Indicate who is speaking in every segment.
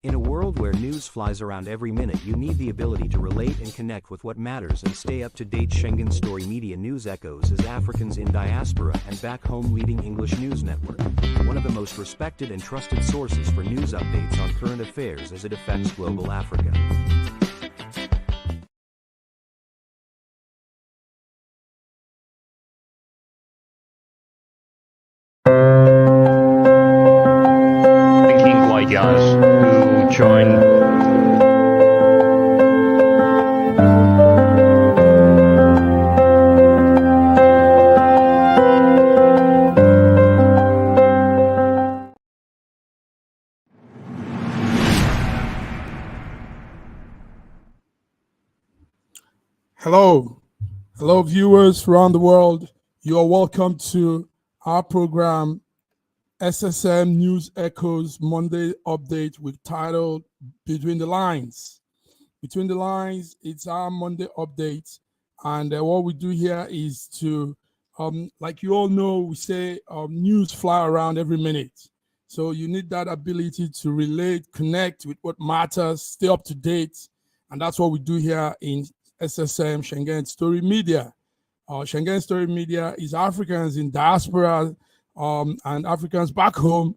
Speaker 1: In a world where news flies around every minute, you need the ability to relate and connect with what matters and stay up to date. Schengen Story Media News echoes as Africans in diaspora and back home leading English news network, one of the most respected and trusted sources for news updates on current affairs as it affects global Africa.
Speaker 2: Thinking white guys who join.
Speaker 3: Hello viewers around the world. You are welcome to our program SSM News Echoes Monday Update with titled Between the Lines. Between the Lines, it's our Monday update, and what we do here is to, like you all know, we say news fly around every minute. So you need that ability to relate, connect with what matters, stay up to date, and that's what we do here in SSM Schengen Story Media. Schengen Story Media is Africans in diaspora and Africans back home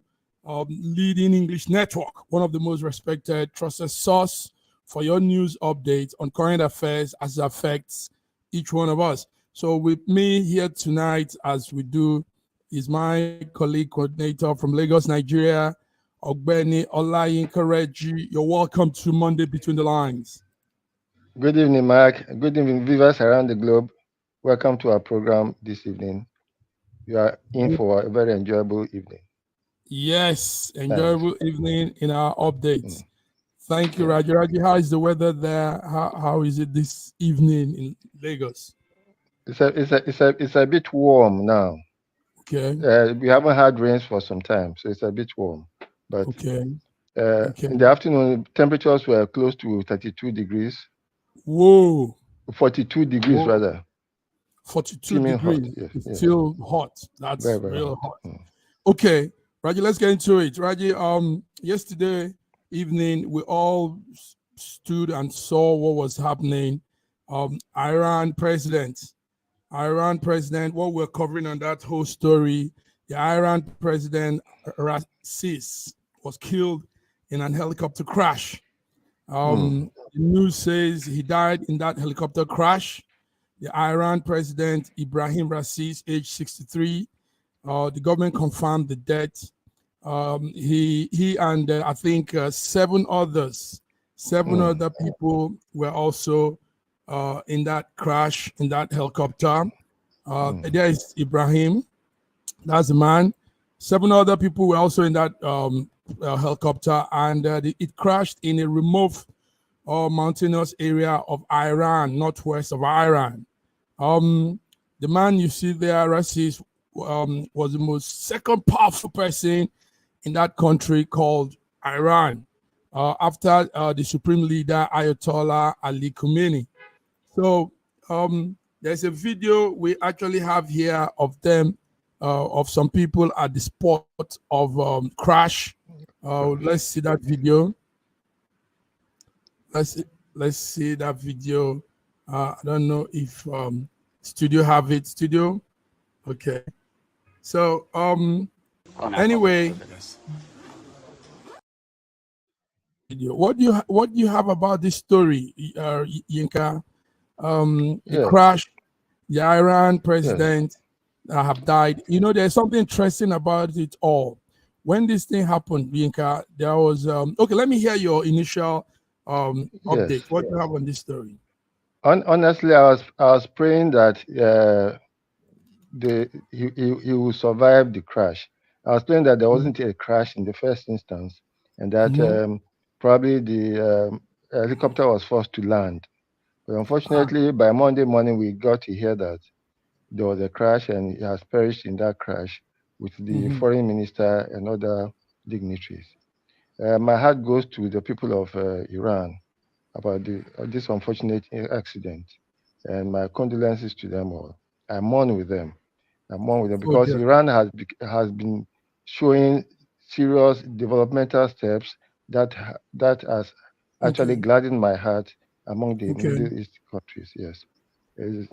Speaker 3: leading English network, one of the most respected, trusted source for your news updates on current affairs as it affects each one of us. So with me here tonight, as we do, is my colleague coordinator from Lagos, Nigeria, Ogbeni Olayinka Reggie. You're welcome to Monday Between the Lines.
Speaker 4: Good evening, Mark. Good evening, viewers around the globe. Welcome to our program this evening. You are in for a very enjoyable evening.
Speaker 3: Yes, enjoyable evening in our updates. Thank you, Raji. Raji, how is the weather there? How is it this evening in Lagos?
Speaker 4: It's a bit warm now.
Speaker 3: Okay.
Speaker 4: We haven't had rains for some time, so it's a bit warm. But in the afternoon, temperatures were close to 32 degrees.
Speaker 3: Whoa.
Speaker 4: 42 degrees. Whoa. Rather.
Speaker 3: 42 degrees.
Speaker 4: Yes,
Speaker 3: it's still hot. That's
Speaker 4: very, very
Speaker 3: real hot. Okay, Raji, let's get into it. Raji, yesterday evening, we all stood and saw what was happening. Iran president, what we're covering on that whole story, the Iran president, Raisi, was killed in an helicopter crash. The news says he died in that helicopter crash. The Iran president, Ibrahim Raisi, age 63, the government confirmed the death. He and I think 7 other people were also in that crash, in that helicopter. There is Ibrahim, that's the man. 7 other people were also in that helicopter, and it crashed in a remote mountainous area of Iran, northwest of Iran. The man you see there, Raisi, was the most second powerful person in that country called Iran, after the supreme leader Ayatollah Ali Khamenei. So there's a video we actually have here of them, of some people at the spot of crash. Let's see that video. Let's see that video. I don't know if studio have it. Studio, okay. So anyway, what do you have about this story, Yinka? The crash, the Iran president have died. You know, there's something interesting about it all. When this thing happened, Yinka, there was okay. Let me hear your initial update. What do you have on this story?
Speaker 4: Honestly, I was praying that he will survive the crash. I was praying that there wasn't a crash in the first instance, and that probably the helicopter was forced to land. But unfortunately, by Monday morning, we got to hear that there was a crash, and he has perished in that crash with the foreign minister and other dignitaries. My heart goes to the people of Iran about this unfortunate accident, and my condolences to them all. I mourn with them. Because Iran has been showing serious developmental steps that has actually gladdened my heart among the Middle East countries. Yes. Yes.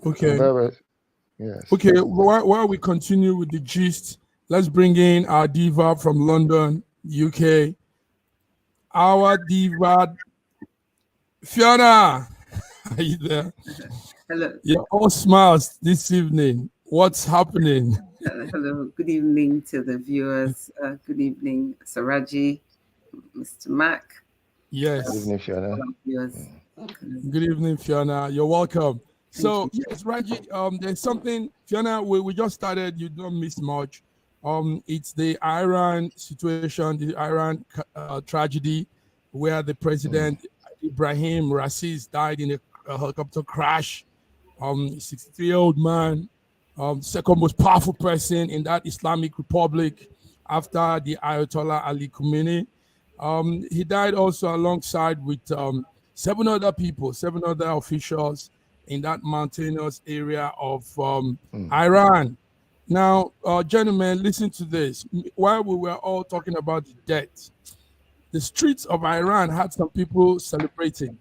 Speaker 3: Okay. While we continue with the gist, let's bring in our diva from London, UK. Our diva, Fiona. Are you there?
Speaker 5: Hello.
Speaker 3: You're all smiles this evening. What's happening?
Speaker 5: Hello. Good evening to the viewers. Good evening, Saraji, Mr. Mac.
Speaker 3: Yes.
Speaker 4: Good evening, Fiona.
Speaker 3: Good evening, Fiona. You're welcome. So yes, Raji, there's something, Fiona, we just started, you don't miss much. It's the Iran situation, the Iran tragedy, where the president, Ibrahim Raisi, died in a helicopter crash. 63-year-old man, second most powerful person in that Islamic Republic after the Ayatollah Ali Khamenei. He died also alongside with 7 other people, 7 other officials in that mountainous area of Iran. Now, gentlemen, listen to this. While we were all talking about the death, the streets of Iran had some people celebrating,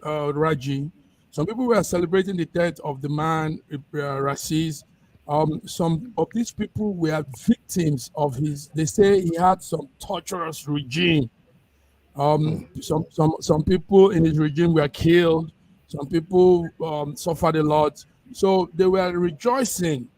Speaker 3: Raji. Some people were celebrating the death of the man, Raisi. Some of these people were victims of they say he had some torturous regime. Some people in his regime were killed. Some people suffered a lot. So they were rejoicing.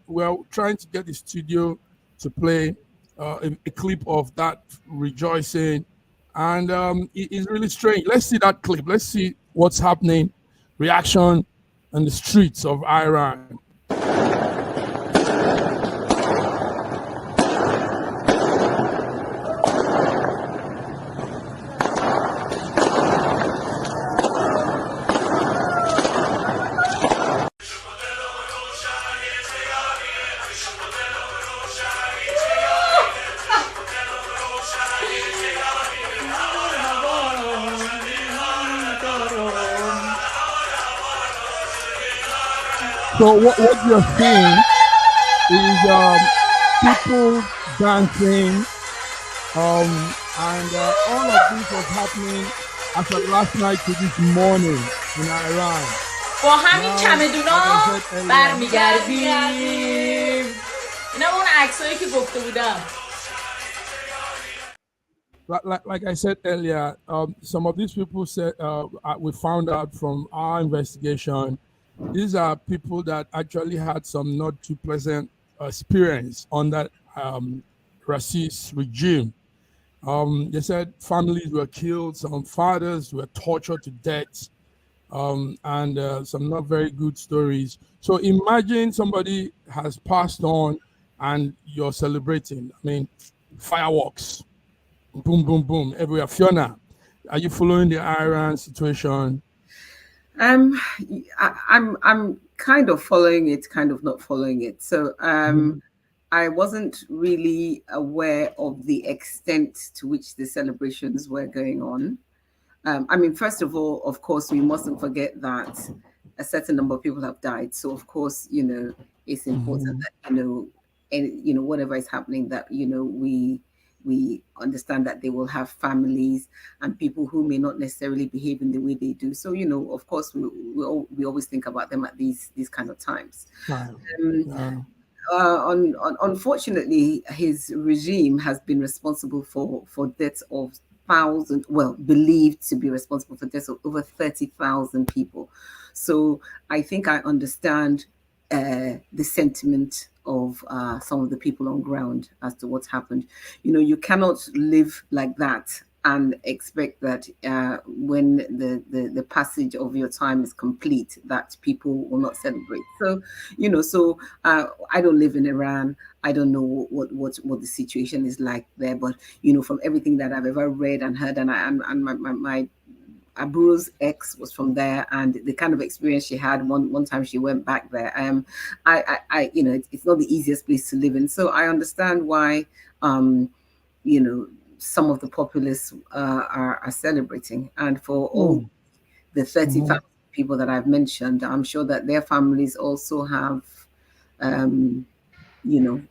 Speaker 3: We're trying to get the studio to play a clip of that rejoicing. And it is really strange. Let's see that clip. Let's see what's happening. Reaction on the streets of Iran. So what you're seeing is people dancing, and all of this was happening after last night to this morning in Iran.
Speaker 6: با همین چمدونا برمیگردیم. اینا اون عکسایی که گفته بودم.
Speaker 3: Like I said earlier, some of these people said we found out from our investigation. These are people that actually had some not too pleasant experience on that racist regime. They said families were killed, some fathers were tortured to death, and some not very good stories. So imagine somebody has passed on and you're celebrating. I mean, fireworks, boom, boom, boom, everywhere. Fiona, are you following the Iran situation?
Speaker 5: I'm kind of following it, kind of not following it. So I wasn't really aware of the extent to which the celebrations were going on. I mean, first of all, of course, we mustn't forget that a certain number of people have died. So of course, you know, it's important that, whatever is happening, that, we understand that they will have families and people who may not necessarily behave in the way they do. So, of course, we always think about them at these kind of times. Unfortunately, his regime has been responsible for deaths of believed to be responsible for deaths of over 30,000 people. So I think I understand the sentiment of some of the people on ground as to what's happened. You cannot live like that and expect that when the passage of your time is complete, that people will not celebrate. So, I don't live in Iran. I don't know what the situation is like there, but from everything that I've ever read and heard, and my Abu's ex was from there, and the kind of experience she had one time she went back there. It's not the easiest place to live in. So I understand why, some of the populace are celebrating, and for all the 30,000 people that I've mentioned, I'm sure that their families also have, not
Speaker 3: too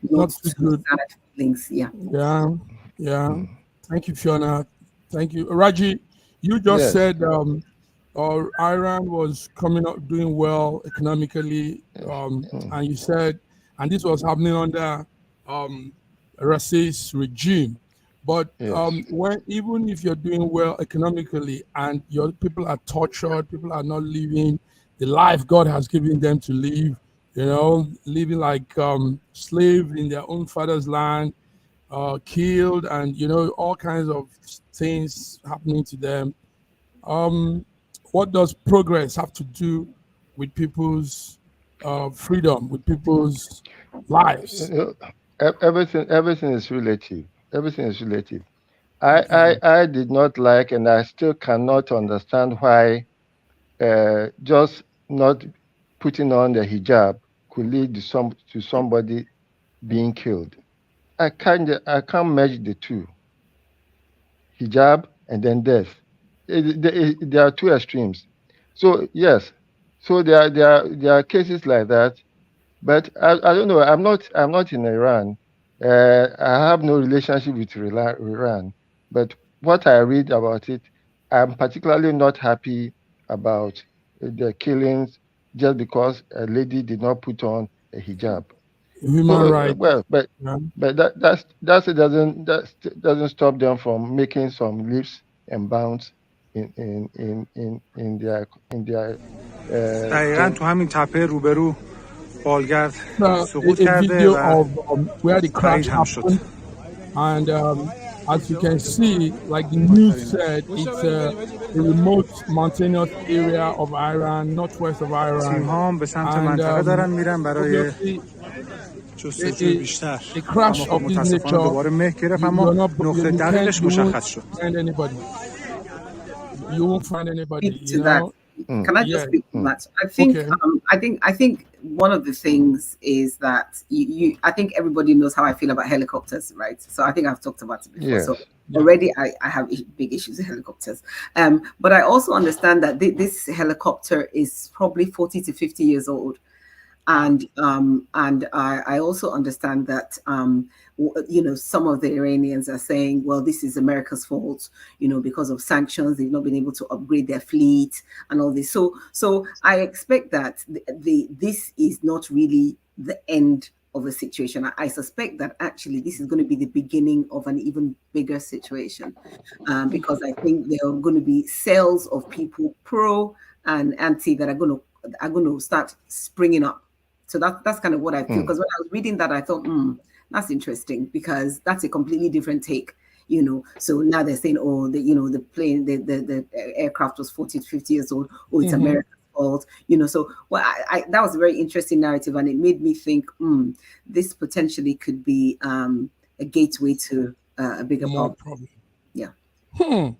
Speaker 3: good
Speaker 5: sad feelings. Yeah.
Speaker 3: Thank you, Fiona. Thank you. Raji, you just
Speaker 4: Yes.
Speaker 3: said Iran was coming up doing well economically, and you said, and this was happening under Raisi's regime. But
Speaker 4: Yes.
Speaker 3: even if you're doing well economically and your people are tortured, people are not living the life God has given them to live, living like slaves in their own father's land, killed, and all kinds of things happening to them. What does progress have to do with people's freedom, with people's lives?
Speaker 4: Everything is relative. Everything is relative.
Speaker 3: Okay.
Speaker 4: I did not like, and I still cannot understand why just not putting on the hijab could lead to somebody being killed. I can't merge the two, hijab and then death. There are two extremes. So yes, so there are cases like that, but I don't know. I'm not in Iran. I have no relationship with Iran, but what I read about it, I'm particularly not happy about the killings just because a lady did not put on a hijab.
Speaker 3: Human rights.
Speaker 4: Well, but
Speaker 3: Yeah.
Speaker 4: that doesn't stop them from making some leaps and bounds in their
Speaker 7: دقیقاً تو همین تپه روبرو بالگرد سقوط
Speaker 3: A
Speaker 7: کرده
Speaker 3: video
Speaker 7: و
Speaker 3: of where the crash
Speaker 7: تایید هم شد.
Speaker 3: happened, and as you can see, like the news said, it's a remote mountainous area of Iran, northwest of
Speaker 7: تیم
Speaker 3: Iran,
Speaker 7: ها به سمت
Speaker 3: and
Speaker 7: منطقه دارن میرن برای
Speaker 3: obviously
Speaker 7: جستجوی بیشتر.
Speaker 3: a crash
Speaker 7: اما خب
Speaker 3: of this
Speaker 7: متاسفانه
Speaker 3: nature,
Speaker 7: دوباره مه گرفت،
Speaker 3: you
Speaker 7: اما نقطه دقیقش مشخص شد.
Speaker 3: find anybody. You won't find anybody.
Speaker 5: Speak to that. Can I just
Speaker 3: Yeah.
Speaker 5: speak to that? I think
Speaker 3: Okay.
Speaker 5: I think one of the things is that I think everybody knows how I feel about helicopters, right? So I think I've talked about it before.
Speaker 4: Yes.
Speaker 5: So already I have big issues with helicopters. But I also understand that this helicopter is probably 40 to 50 years old. And I also understand that some of the Iranians are saying, well, this is America's fault, because of sanctions, they've not been able to upgrade their fleet and all this. So I expect that this is not really the end of a situation. I suspect that actually this is going to be the beginning of an even bigger situation, because I think there are going to be cells of people pro and anti that are going to start springing up. So that's kind of what I feel. Because when I was reading that, I thought, that's interesting, because that's a completely different take, So now they're saying, oh, the plane, the aircraft was 40 to 50 years old. Oh, it's America's fault, So that was a very interesting narrative, and it made me think, this potentially could be a gateway to a bigger problem. Yeah.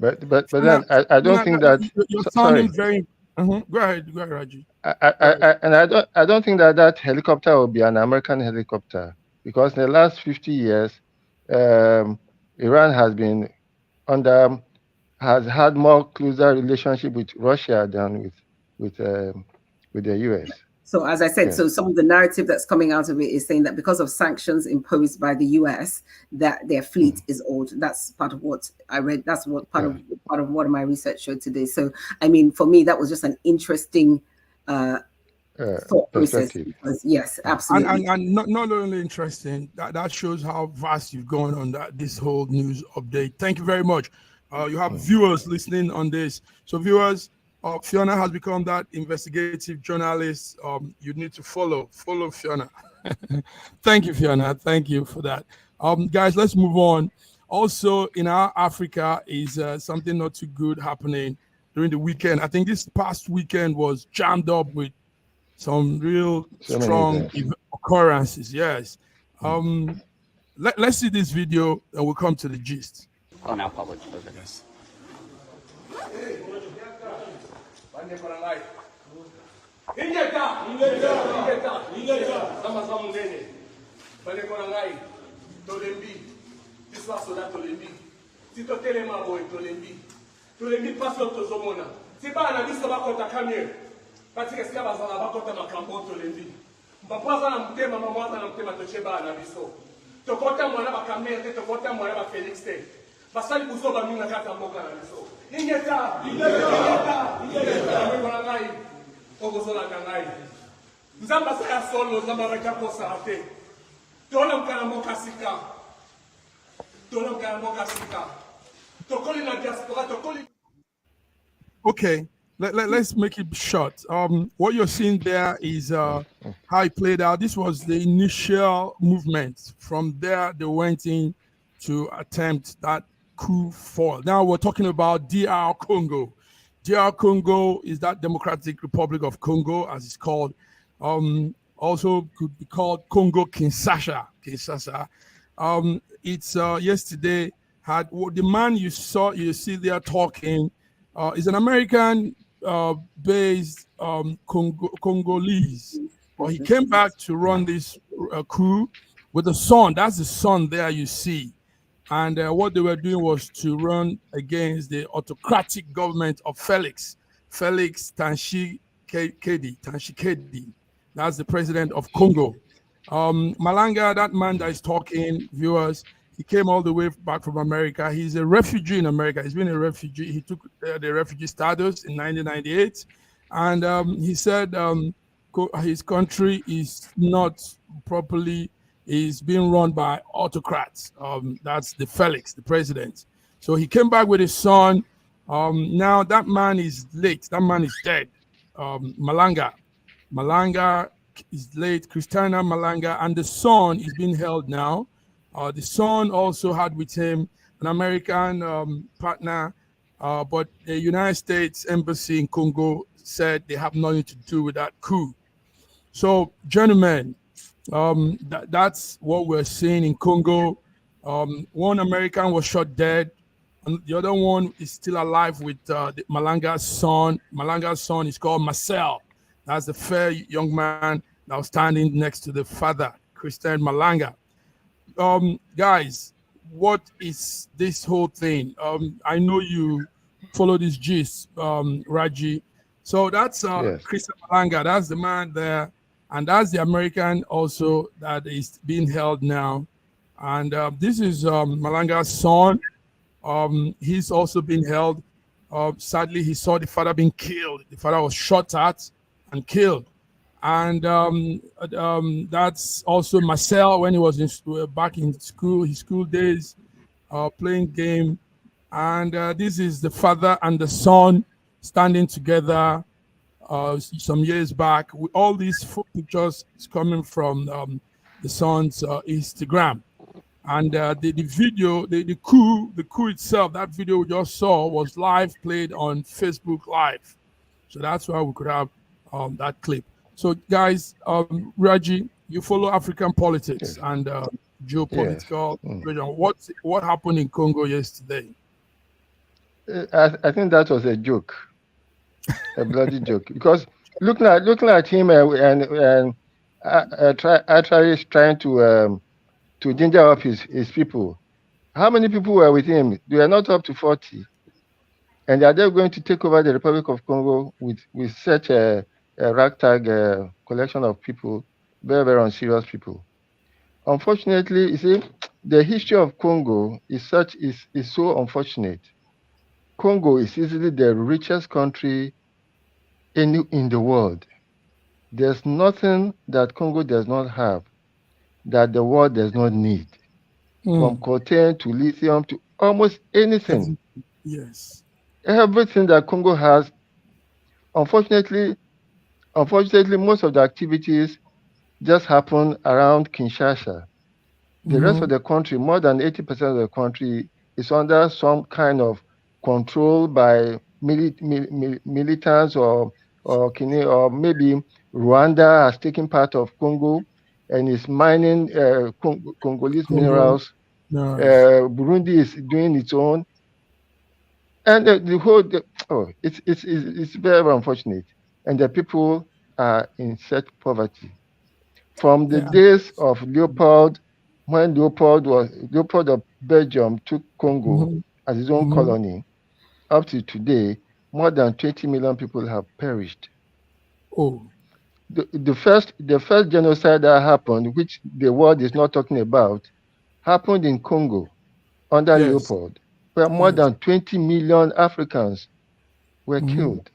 Speaker 4: But then I don't think that
Speaker 3: you're sounding very. Go ahead, Raji.
Speaker 4: I don't think that helicopter will be an American helicopter, because in the last 50 years, Iran has had more closer relationship with Russia than with the US.
Speaker 5: So as I said, so some of the narrative that's coming out of it is saying that because of sanctions imposed by the US, that their fleet is old. That's part of what I read. That's what part of what my research showed today. So I mean, for me, that was just an interesting thought process. Because, yes, absolutely.
Speaker 3: And not only interesting, that shows how vast you've gone on this whole news update. Thank you very much. You have viewers listening on this. So viewers, Fiona has become that investigative journalist. You need to follow Fiona. Thank you, Fiona. Thank you for that. Guys, let's move on. Also, in our Africa is something not too good happening during the weekend. I think this past weekend was jammed up with some real strong occurrences. Yes. Let's see this video and we'll come to the gist.
Speaker 8: Oh, now public. Okay. Yes.
Speaker 3: Okay, let's make it short. What you're seeing there is how it played out. This was the initial movement. From there, they went in to attempt that coup foiled. Now we're talking about DR Congo. DR Congo is that Democratic Republic of Congo, as it's called. Also could be called Congo Kinshasa. It's yesterday had the man you see there talking is an American based Congolese. Well, he came back to run this coup with the son. That's the son there you see. And what they were doing was to run against the autocratic government of Felix Tshisekedi. That's the president of Congo. Malanga, that man that is talking, viewers, he came all the way back from America. He's a refugee in America. He's been a refugee. He took the refugee status in 1998. And he said his country is not properly, is being run by autocrats. That's the Felix, the president. So he came back with his son. Now that man is late. That man is dead. Malanga is late. Christiana Malanga, and the son is being held now. The son also had with him an American partner, but the United States Embassy in Congo said they have nothing to do with that coup. So, gentlemen, that's what we're seeing in Congo. One American was shot dead, and the other one is still alive with Malanga's son. Malanga's son is called Marcel. That's the fair young man that was standing next to the father, Christian Malanga. Guys, what is this whole thing? I know you follow this gist, Raji. So that's yes. Christian Malanga. That's the man there. And that's the American also that is being held now. And this is Malanga's son. He's also been held. Sadly, he saw the father being killed. The father was shot at and killed. And that's also Marcel when he was back in school, his school days, playing game. And this is the father and the son standing together some years back. All these pictures is coming from the son's Instagram. And the video, the coup itself, that video we just saw was live played on Facebook Live. So that's why we could have that clip. So, guys, Raji, you follow African politics and geopolitical situation. What happened in Congo yesterday?
Speaker 4: I think that was a joke, a bloody joke. Because looking at him and actually trying to ginger up his people. How many people were with him? They are not up to 40, and are they going to take over the Republic of Congo with such a ragtag collection of people, very, very unserious people? Unfortunately, you see, the history of Congo is so unfortunate. Congo is easily the richest country in the world. There's nothing that Congo does not have that the world does not need, from coltan to lithium to almost anything.
Speaker 3: Yes.
Speaker 4: Everything that Congo has, unfortunately, most of the activities just happen around Kinshasa. The rest of the country, more than 80% of the country, is under some kind of control by militants or maybe Rwanda has taken part of Congo and is mining Congolese minerals. Nice. Burundi is doing its own, and it's very unfortunate. And the people are in such poverty. From the days of Leopold, when Leopold of Belgium took Congo as his own colony, up to today, more than 20 million people have perished.
Speaker 3: Oh.
Speaker 4: The first genocide that happened, which the world is not talking about, happened in Congo under Leopold. where more than 20 million Africans were killed.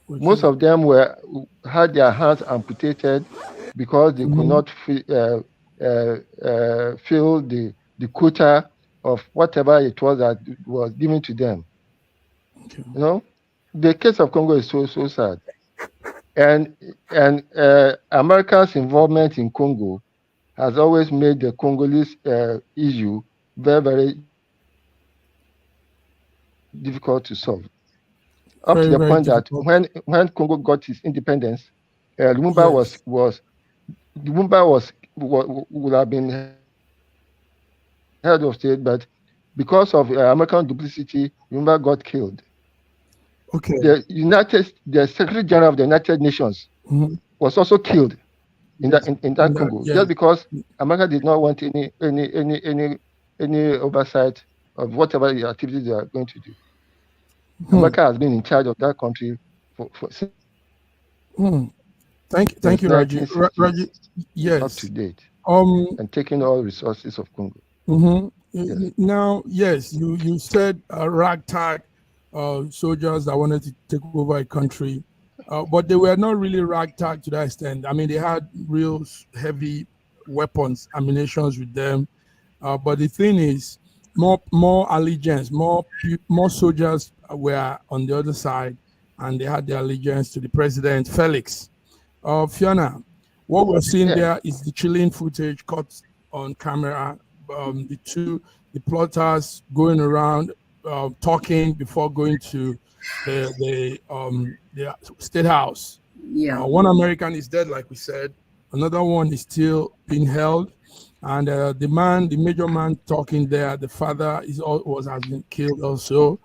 Speaker 4: Most of them had their hands amputated because they could not fill the quota of whatever it was that was given to them. You know, the case of Congo is so sad, and America's involvement in Congo has always made the Congolese issue very, very difficult to solve. Up to the point that when Congo got its independence, Lumumba would have been head of state, but because of American duplicity, Lumumba got killed.
Speaker 3: Okay.
Speaker 4: The Secretary General of the United Nations was also killed in that Congo, just because America did not want any oversight of whatever the activities they are going to do. America has been in charge of that country for
Speaker 3: Thank you, Raji. Raji, yes,
Speaker 4: up to date.
Speaker 3: And
Speaker 4: taking all resources of Congo.
Speaker 3: Yes. Now, yes, you said ragtag soldiers that wanted to take over a country, but they were not really ragtag to that extent. I mean, they had real heavy weapons, ammunitions with them. But the thing is, more allegiance, more soldiers were on the other side, and they had their allegiance to the president, Felix. Fiona, what we're seeing there is the chilling footage caught on camera. The plotters going around talking before going to the State House. One American is dead, like we said. Another one is still being held. And the major man talking there, the father has been killed also.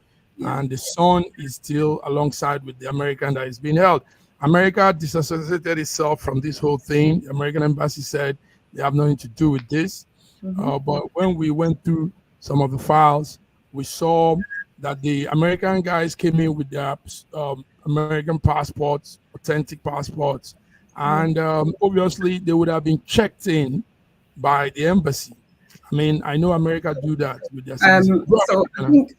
Speaker 3: And the son is still alongside with the American that is being held. America disassociated itself from this whole thing. The American embassy said they have nothing to do with this. But when we went through some of the files, we saw that the American guys came in with their American passports, authentic passports. And obviously, they would have been checked in by the embassy. I mean, I know America do that with their citizens.
Speaker 5: So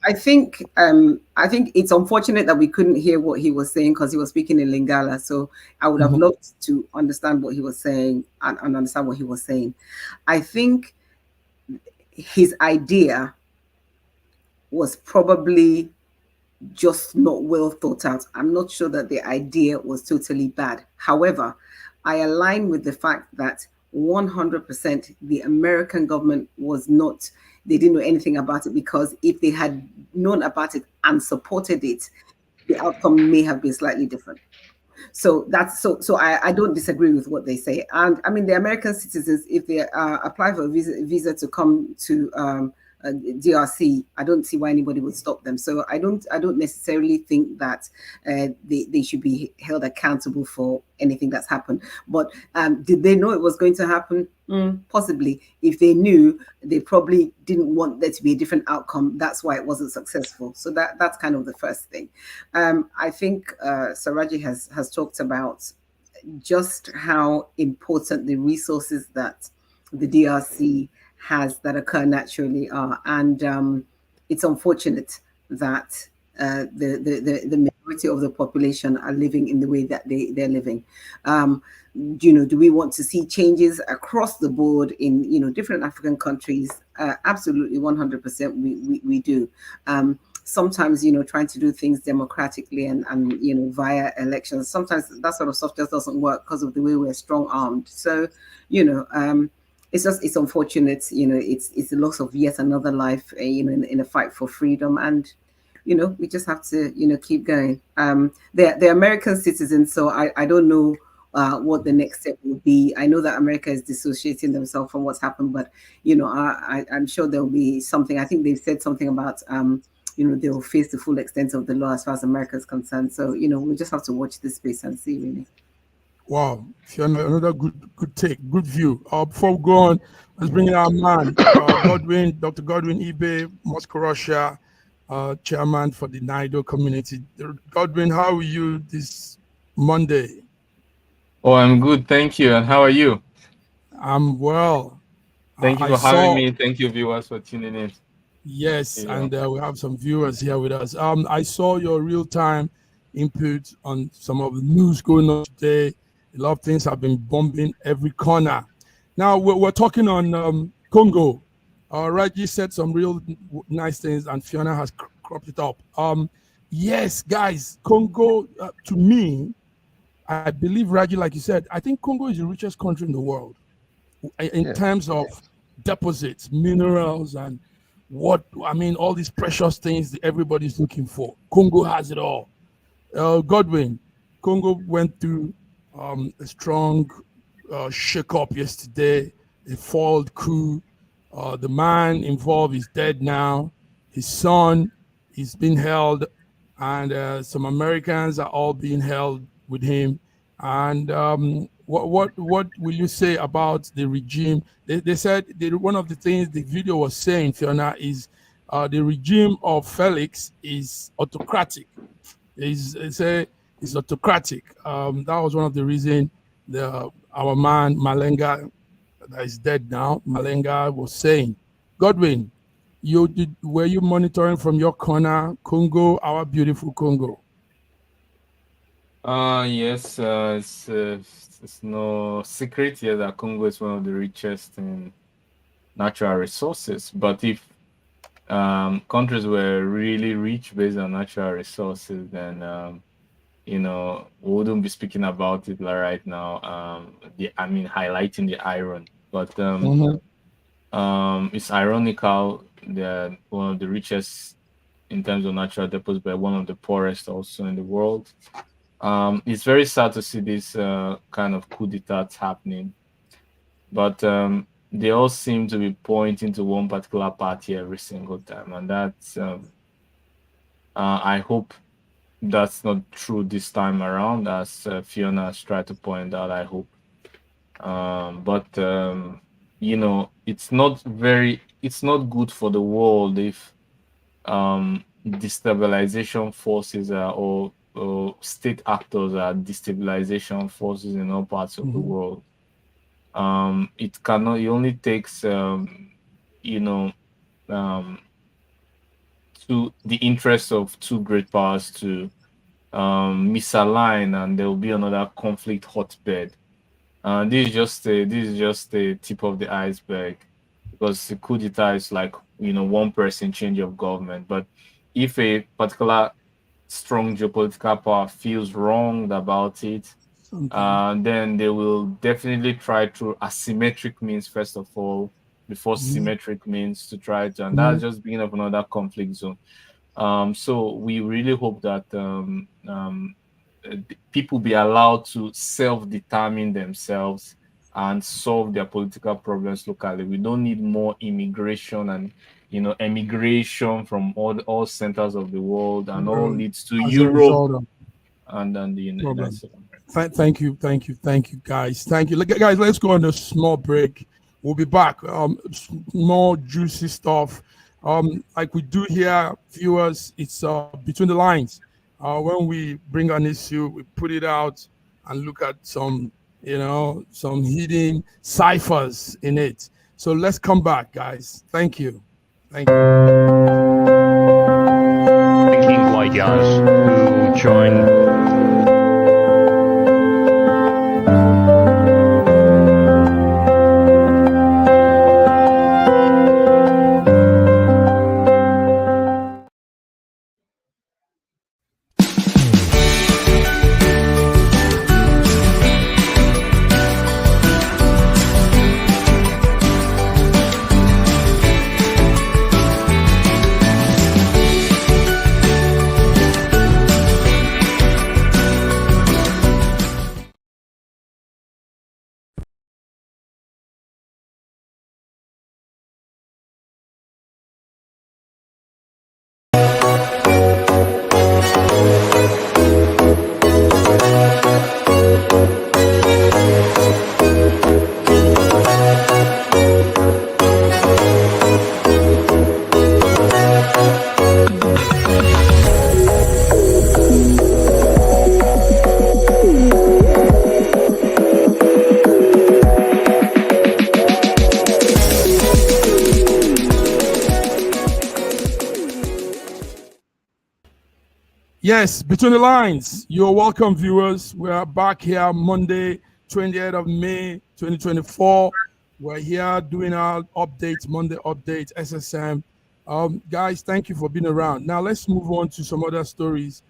Speaker 5: I think it's unfortunate that we couldn't hear what he was saying because he was speaking in Lingala. So I would have loved to understand what he was saying and understand what he was saying. I think his idea was probably just not well thought out. I'm not sure that the idea was totally bad. However, I align with the fact that 100% the American government they didn't know anything about it, because if they had known about it and supported it, the outcome may have been slightly different. So I don't disagree with what they say. And I mean, the American citizens, if they apply for a visa to come to DRC, I don't see why anybody would stop them. So I don't necessarily think that they should be held accountable for anything that's happened. But did they know it was going to happen? Possibly. If they knew, they probably didn't want there to be a different outcome. That's why it wasn't successful. So that's kind of the first thing. I think Saraji has talked about just how important the resources that the DRC has that occur naturally are, and it's unfortunate that the majority of the population are living in the way that they're living. Do we want to see changes across the board in different African countries? Absolutely, 100% we do. Sometimes trying to do things democratically and via elections, sometimes that sort of stuff just doesn't work because of the way we're strong-armed. So it's unfortunate, it's the loss of yet another life, in a fight for freedom, and we just have to keep going. They're American citizens, so I don't know what the next step will be. I know that America is dissociating themselves from what's happened, but I'm sure there'll be something. I think they've said something about they'll face the full extent of the law as far as America is concerned. So we'll just have to watch this space and see, really.
Speaker 3: Wow, another good take, good view. Before we go on, let's bring in our man, Dr. Godwin Ibe, Moscow, Russia, chairman for the NIDO community. Godwin, how are you this Monday?
Speaker 9: Oh, I'm good, thank you. And how are you?
Speaker 3: I'm well.
Speaker 9: Thank you for having me. Thank you, viewers, for tuning in.
Speaker 3: Yes,
Speaker 9: Yeah.
Speaker 3: and we have some viewers here with us. I saw your real-time input on some of the news going on today. A lot of things have been bombing every corner. Now we're talking on Congo. Raji said some real nice things, and Fiona has cropped it up. Yes, guys, Congo, to me, I believe, Raji, like you said, I think Congo is the richest country in the world in terms of deposits, minerals, and all these precious things that everybody's looking for. Congo has it all. Godwin, Congo went through a strong shake-up yesterday, a foiled coup. The man involved is dead now. His son is being held, and some Americans are all being held with him. And what will you say about the regime? They said one of the things the video was saying, Fiona, is the regime of Felix is autocratic. It's autocratic. That was one of the reasons our man Malenga, that is dead now, Malenga was saying. Godwin, were you monitoring from your corner Congo, our beautiful Congo?
Speaker 9: Yes, it's no secret here that Congo is one of the richest in natural resources. But if countries were really rich based on natural resources, then we wouldn't be speaking about it right now. Highlighting the iron. But it's ironical they're one of the richest in terms of natural deposits, but one of the poorest also in the world. It's very sad to see this kind of coup d'etat happening, but they all seem to be pointing to one particular party every single time, and that's I hope that's not true this time around, as Fiona has tried to point out. I hope, but it's not good for the world if destabilization forces or state actors are destabilization forces in all parts of the world. It only takes to the interests of two great powers to misalign, and there will be another conflict hotbed. This is just the tip of the iceberg, because the coup d'etat is like one person change of government. But if a particular strong geopolitical power feels wronged about it, then they will definitely try through asymmetric means first of all, before symmetric means, to try to, and that's just beginning of another conflict zone. So we really hope that people be allowed to self-determine themselves and solve their political problems locally. We don't need more immigration and emigration from all centers of the world, and all leads to Europe and then the United States.
Speaker 3: Thank you, guys. Thank you, guys. Let's go on a small break. We'll be back. More juicy stuff. Like we do here, viewers. It's between the lines. When we bring an issue, we put it out and look at some hidden ciphers in it. So let's come back, guys. Thank you.
Speaker 2: Thinking white guys who join
Speaker 3: Yes, Between the Lines. You're welcome, viewers. We are back here Monday, 28th of May, 2024. We're here doing our updates, Monday updates, SSM. Guys, thank you for being around. Now let's move on to some other stories.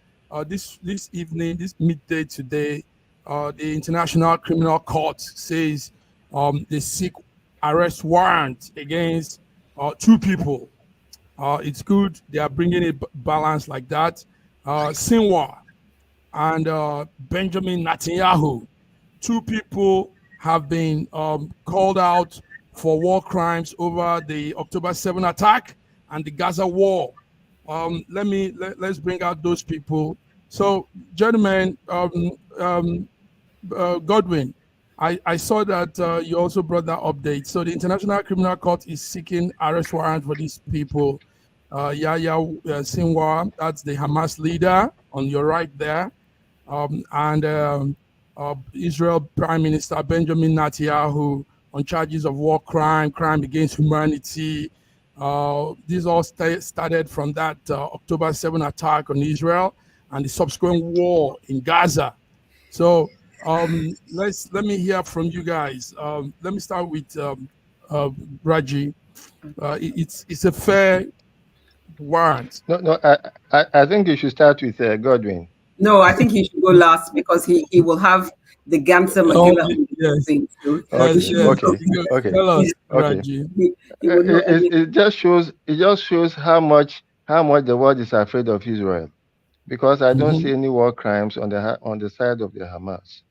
Speaker 3: This evening, this midday today, the International Criminal Court says they seek arrest warrant against 2 people. It's good they are bringing a balance like that. Sinwar and Benjamin Netanyahu, 2 people have been called out for war crimes over the October 7 attack and the Gaza war. Let's bring out those people. So, gentlemen, Godwin, I saw that you also brought that update. So the International Criminal Court is seeking arrest warrant for these people. Yahya Sinwar, that's the Hamas leader on your right there, and Israel Prime Minister Benjamin Netanyahu on charges of war crime against humanity. This all started from that October 7 attack on Israel and the subsequent war in Gaza. So let me hear from you guys. Let me start with Raji. It's a fair warrant.
Speaker 4: No, I think you should start with Godwin.
Speaker 5: No, I think he should go last because he will have the Ganser Magilla thing. So
Speaker 4: Okay.
Speaker 3: Tell us,
Speaker 4: Okay.
Speaker 3: Raji.
Speaker 4: It just shows how much the world is afraid of Israel, because I don't see any war crimes on the side of the Hamas.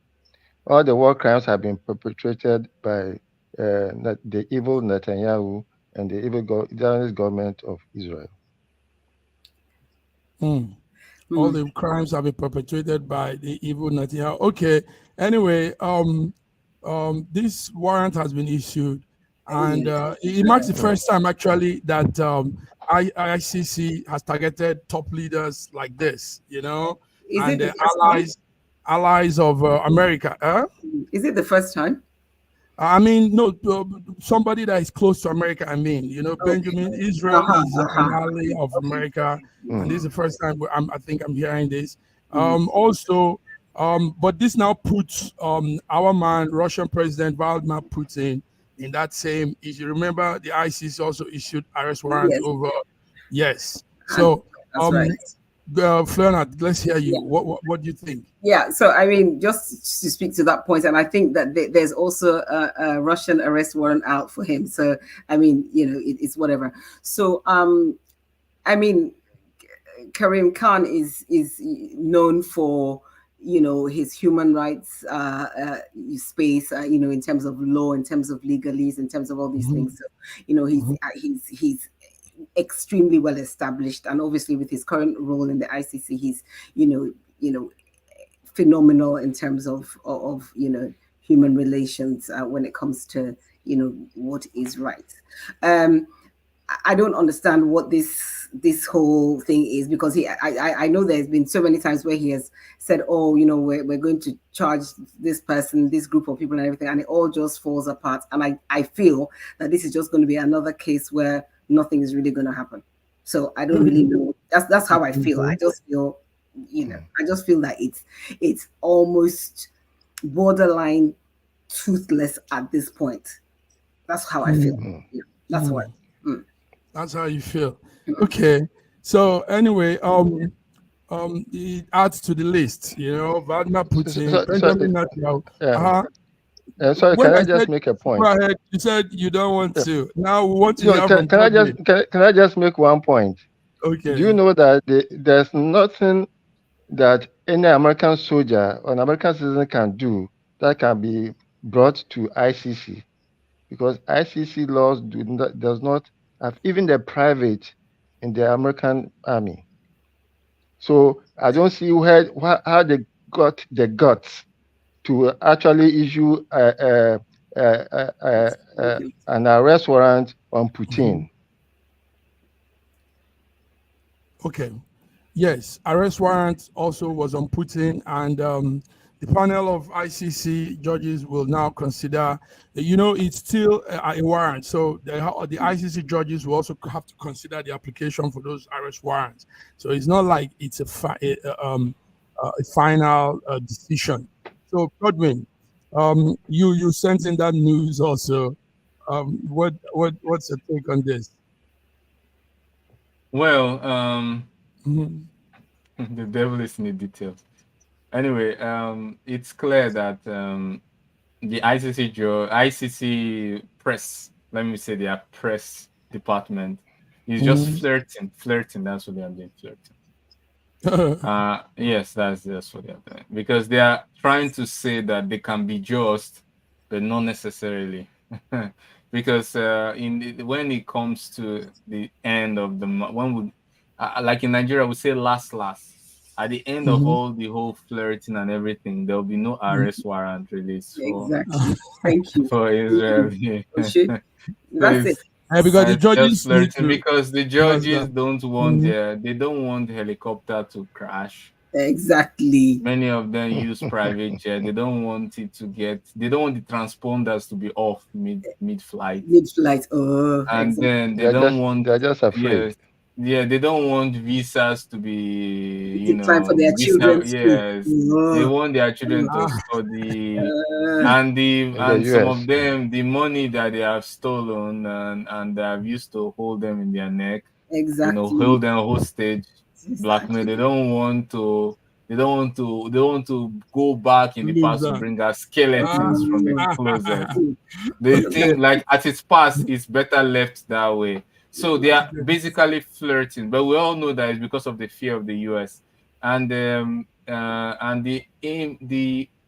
Speaker 4: All the war crimes have been perpetrated by the evil Netanyahu and the evil Zionist government of Israel.
Speaker 3: All the crimes have been perpetrated by the evil Netanyahu. Okay. Anyway, this warrant has been issued, and it marks the first time actually that ICC has targeted top leaders like this. And the allies of America.
Speaker 5: Is it the first time?
Speaker 3: I mean, no, somebody that is close to America. Benjamin, Israel is an ally of America, and this is the first time I think I'm hearing this. But this now puts our man, Russian President Vladimir Putin, in that same issue. Remember, the ICC also issued arrest warrant over. Yes. So,
Speaker 5: that's right.
Speaker 3: Florna, let's hear you. What do you think?
Speaker 5: Yeah, so I mean, just to speak to that point, and I think that there's also a Russian arrest warrant out for him. So I mean, it's whatever. So I mean, Karim Khan is known for his human rights space, in terms of law, in terms of legalese, in terms of all these things. So he's extremely well established, and obviously with his current role in the ICC, he's phenomenal in terms of human relations when it comes to what is right. I don't understand what this whole thing is, because I know there's been so many times where he has said, we're going to charge this person, this group of people and everything, and it all just falls apart. And I feel that this is just going to be another case where nothing is really going to happen. So I don't really know. That's how I feel. I just feel, I just feel that it's almost borderline toothless at this point. That's how I feel. That's what.
Speaker 3: That's how you feel. Okay. So anyway, it adds to the list. Vladimir Putin, Benjamin Netanyahu.
Speaker 4: Sorry, can I just make a point?
Speaker 3: Go ahead. You said you don't want to. Now we want to.
Speaker 4: Can I just make one point?
Speaker 3: Okay.
Speaker 4: Do you know that there's nothing that any American soldier or an American citizen can do that can be brought to ICC, because ICC laws does not have even the private in the American army. So I don't see how they got the guts to actually issue an arrest warrant on Putin.
Speaker 3: Okay. Yes, arrest warrant also was on Putin, and the panel of ICC judges will now consider, it's still a warrant. So the ICC judges will also have to consider the application for those arrest warrants. So it's not like it's a final decision. So Godwin, you sent in that news also. What's your take on this?
Speaker 9: Well, the devil is in the details. Anyway, it's clear that the ICC press, let me say their press department, is just flirting. That's what they are doing, flirting. Yes, that's what they are doing, because they are trying to say that they can be just, but not necessarily. Because when it comes to the end of the month, like in Nigeria, we say last. At the end of the whole flirting and everything, there will be no arrest warrant released
Speaker 5: exactly. Thank you.
Speaker 9: for Israel.
Speaker 5: That's it.
Speaker 3: Because the judges
Speaker 9: don't want they don't want the helicopter to crash.
Speaker 5: Exactly.
Speaker 9: Many of them use private jet. They don't want it to they don't want the transponders to be off mid-flight.
Speaker 5: And
Speaker 9: exactly. Then
Speaker 4: they're just afraid.
Speaker 9: They don't want visas to be,
Speaker 5: time for their children.
Speaker 9: Yes, they want their children to study, and some of them, the money that they have stolen and they have used to hold them in their neck, hold them hostage, blackmail. They don't want to go back in the past to bring out skeletons from the closet. They think like at its past, it's better left that way. So they are basically flirting, but we all know that it's because of the fear of the US, and the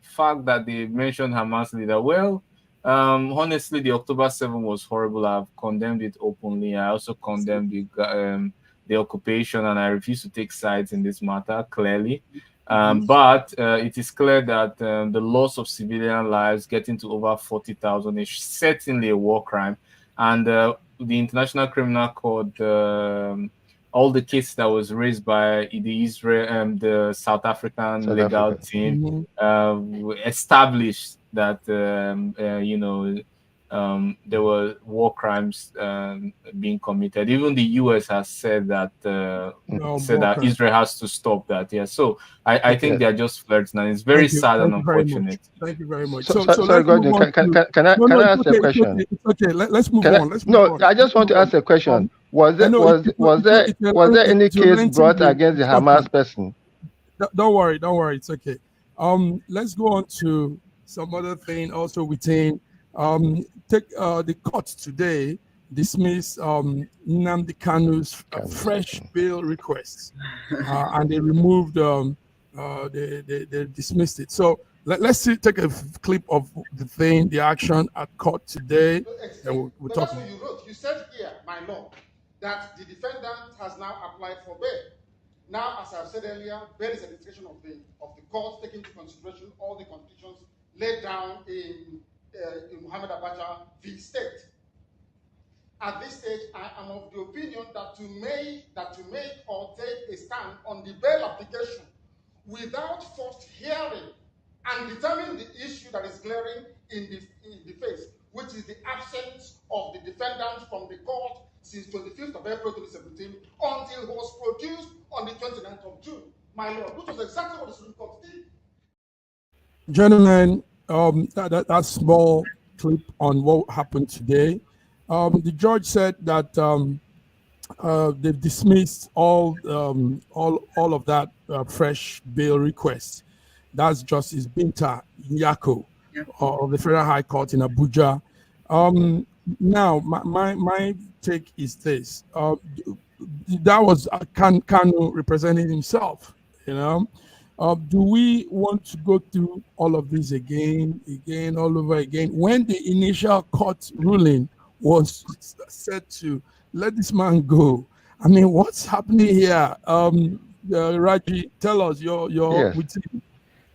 Speaker 9: fact that they mentioned Hamas leader. Well, honestly, the October 7 was horrible. I've condemned it openly. I also condemned the occupation, and I refuse to take sides in this matter clearly. But it is clear that the loss of civilian lives, getting to over 40,000, is certainly a war crime, and the International Criminal Court, all the cases that was raised by the South African legal team, established that there were war crimes being committed. Even the US has said that Israel has to stop that. Yeah, so I think they are just flirting, and it's very sad and unfortunate.
Speaker 3: Thank you very much.
Speaker 4: Sorry, Gordon, can I ask a question?
Speaker 3: Okay, let's move on.
Speaker 4: I just want to ask a question. Was there any case brought against the Hamas person?
Speaker 3: Don't worry, it's okay. Let's go on to some other thing also within. The court today dismissed Nnamdi Kanu's fresh bail request, and they removed. They dismissed it. So let's take a clip of the action at court today, and we'll talk.
Speaker 10: That's what you wrote. You said here, my lord, that the defendant has now applied for bail. Now, as I've said earlier, bail is a discretion of the court, taking into consideration all the conditions laid down in Muhammad Abacha v. State. At this stage, I am of the opinion that to make or take a stand on the bail application without first hearing and determining the issue that is glaring in the face, which is the absence of the defendant from the court since 25th of April 2017 until he was produced on the 29th of June. My lord, which was exactly what the Supreme Court did.
Speaker 3: Gentlemen, that small clip on what happened today. The judge said that they've dismissed all of that fresh bail requests. That's Justice Binta Nyako of the Federal High Court in Abuja. Now, my take is this: that was Kanu representing himself, Do we want to go through all of this again, all over again? When the initial court ruling was said to let this man go, I mean, what's happening here? Raji, tell us
Speaker 4: Yes.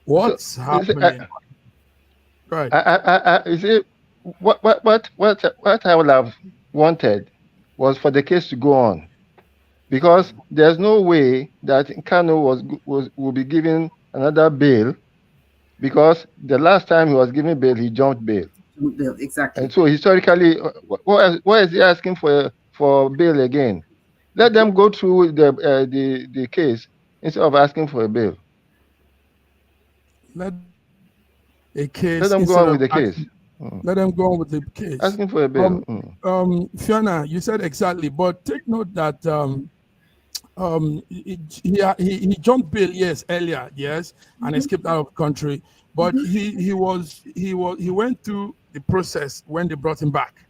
Speaker 3: what's happening.
Speaker 4: Right. You see, what I would have wanted was for the case to go on, because there's no way that Kanu will be given another bail because the last time he was given bail, he jumped bail.
Speaker 5: Bill, exactly.
Speaker 4: And so historically, why is he asking for bail again? Let them go through the case instead of asking for a bail.
Speaker 3: Let a case.
Speaker 4: Let them go on with the case.
Speaker 3: Let them go on with the case.
Speaker 4: Asking for a bail.
Speaker 3: Fiona, you said exactly, but take note that he jumped bail, yes, earlier, yes, and escaped out of the country. But he went through the process when they brought him back,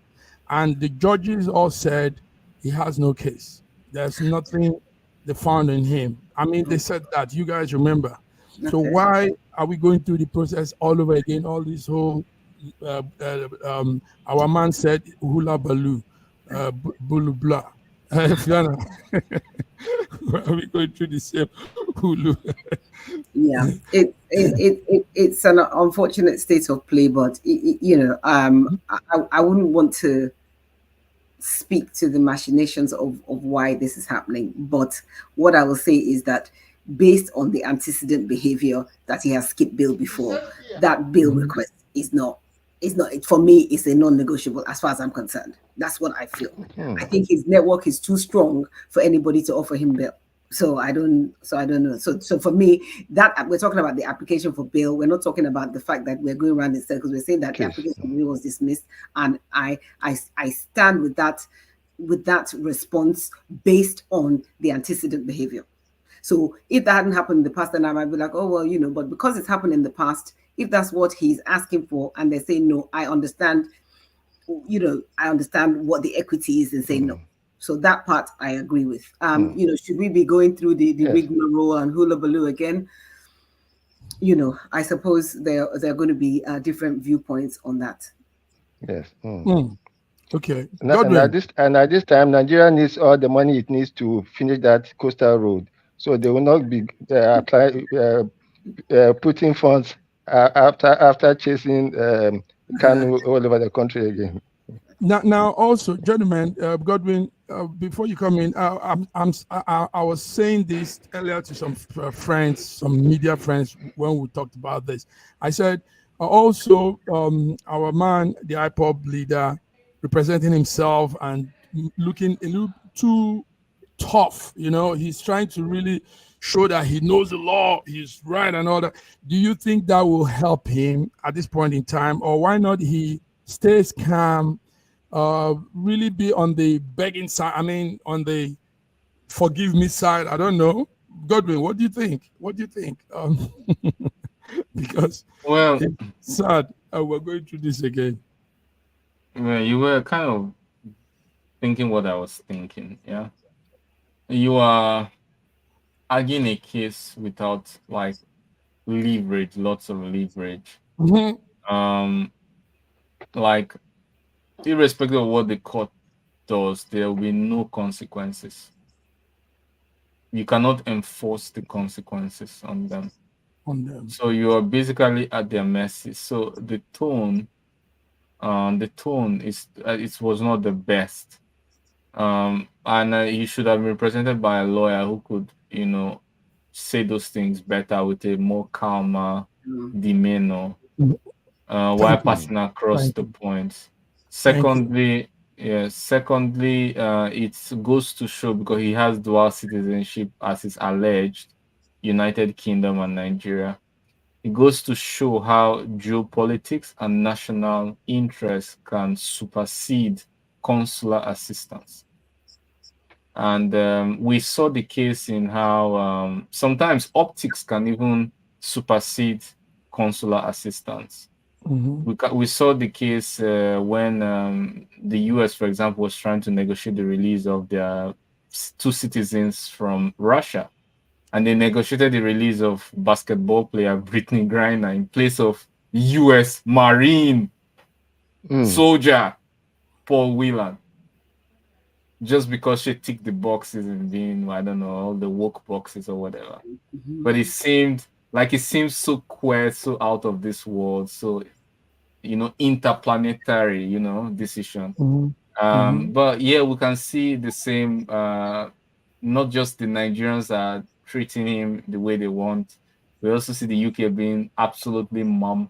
Speaker 3: and the judges all said he has no case. There's nothing they found in him. I mean, they said that. You guys remember. Okay. So why are we going through the process all over again? All this whole our man said hula baloo, bulu blah. Fiona, why are we going through the same hulu?
Speaker 5: Yeah, it's an unfortunate state of play, but I wouldn't want to speak to the machinations of why this is happening. But what I will say is that based on the antecedent behavior that he has skipped bail before, that bail request is not for me. It's a non-negotiable as far as I'm concerned. That's what I feel. I think his network is too strong for anybody to offer him bail. So I don't know. So for me, that we're talking about the application for bail. We're not talking about the fact that we're going around in circles. We're saying that the application for bail was dismissed, and I stand with that response based on the antecedent behavior. So if that hadn't happened in the past, then I might be like, oh well, but because it's happened in the past, if that's what he's asking for, and they say no, I understand. I understand what the equity is and say no. So that part I agree with. Should we be going through the rigmarole and hula baloo again? I suppose there are going to be different viewpoints on that.
Speaker 4: Yes.
Speaker 3: Okay.
Speaker 4: And at this time, Nigeria needs all the money it needs to finish that coastal road. So they will not be putting funds after chasing Kanu all over the country again.
Speaker 3: Now, also, gentlemen, Godwin, before you come in, I was saying this earlier to some friends, some media friends, when we talked about this. I said, also, our man, the IPOB leader, representing himself and looking a little too tough, he's trying to really show that he knows the law, he's right and all that. Do you think that will help him at this point in time, or why not he stays calm? Really be on the begging side, on the forgive me side. I don't know. Godwin, what do you think? Because it's sad we're going through this again.
Speaker 9: Well, you were kind of thinking what I was thinking, yeah? You are arguing a case without leverage, lots of leverage. Irrespective of what the court does, there will be no consequences. You cannot enforce the consequences on them. So you are basically at their mercy. So the tone is it was not the best. And he should have been represented by a lawyer who could, say those things better with a more calmer demeanor, while passing across the points. Secondly, it goes to show, because he has dual citizenship, as is alleged, United Kingdom and Nigeria. It goes to show how geopolitics and national interests can supersede consular assistance. And we saw the case in how sometimes optics can even supersede consular assistance. We saw the case when the US, for example, was trying to negotiate the release of their 2 citizens from Russia. And they negotiated the release of basketball player Brittany Griner in place of US Marine soldier Paul Whelan. Just because she ticked the boxes and being, I don't know, all the woke boxes or whatever. But it seemed so queer, so out of this world, so interplanetary, decision. But yeah, we can see the same. Not just the Nigerians are treating him the way they want. We also see the UK being absolutely mum